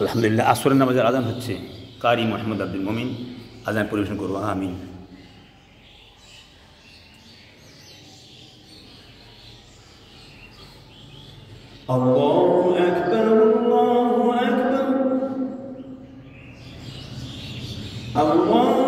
আলহামদুলিল্লাহ আসরের নামাজের আজান হচ্ছে। কারি মোহাম্মদ আব্দুল মুমিন আজান পরিবেশন করবো। আমিন। আল্লাহু আকবার, আল্লাহু আকবার, আল্লাহু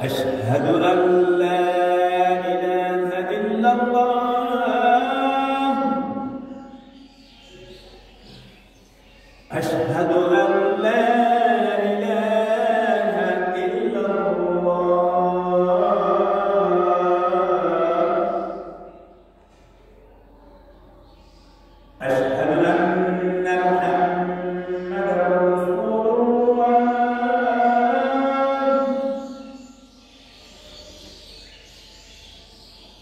أشهد أن لا إله إلا الله أشهد أن لا إله إلا الله أشهد أن محمدا رسول الله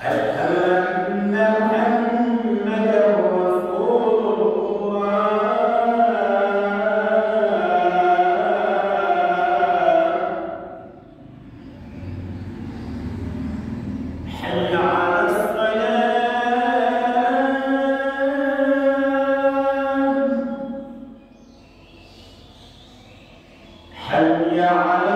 أشهد أن محمدا رسول الله حي على الصلاة حي على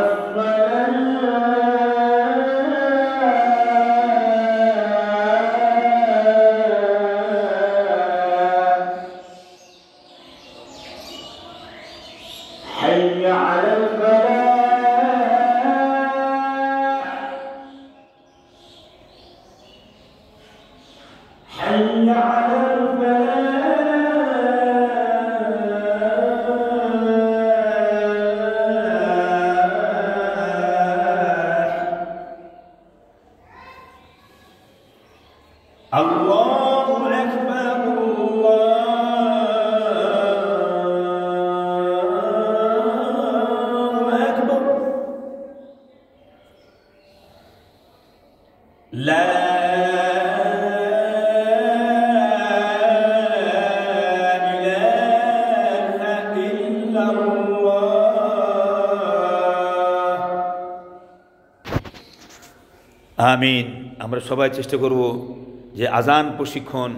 حي على الفلاح حي على الفلاح الله أكبر لا إله إلا الله আমিন। আমরা সবাই চেষ্টা করব যে আজান প্রশিক্ষণ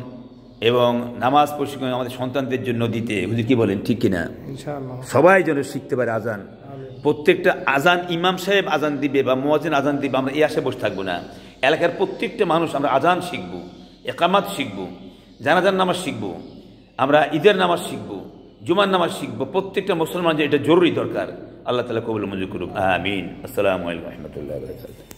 এবং নামাজ প্রশিক্ষণ আমাদের সন্তানদের জন্য দিতে। হুজুর কি বলেন, ঠিক কিনা? ইনশাআল্লাহ সবাই যেন শিখতে পারে আজান। প্রত্যেকটা আজান ইমাম সাহেব আজান দিবে বা মুয়াজ্জিন আজান দিবে, আমরা এই আশায় বসে থাকবো না। এলাকার প্রত্যেকটা মানুষ আমরা আজান শিখবো, একামাত শিখবো, জানাজার নামাজ শিখবো, আমরা ঈদের নামাজ শিখবো, জুমার নামাজ শিখবো। প্রত্যেকটা মুসলমান যে এটা জরুরি দরকার। আল্লাহ তাআলা কবুল মঞ্জুর করুক। আমিন। আসসালামু আলাইকুম ওয়া রাহমাতুল্লাহি ওয়া বারাকাতুহু।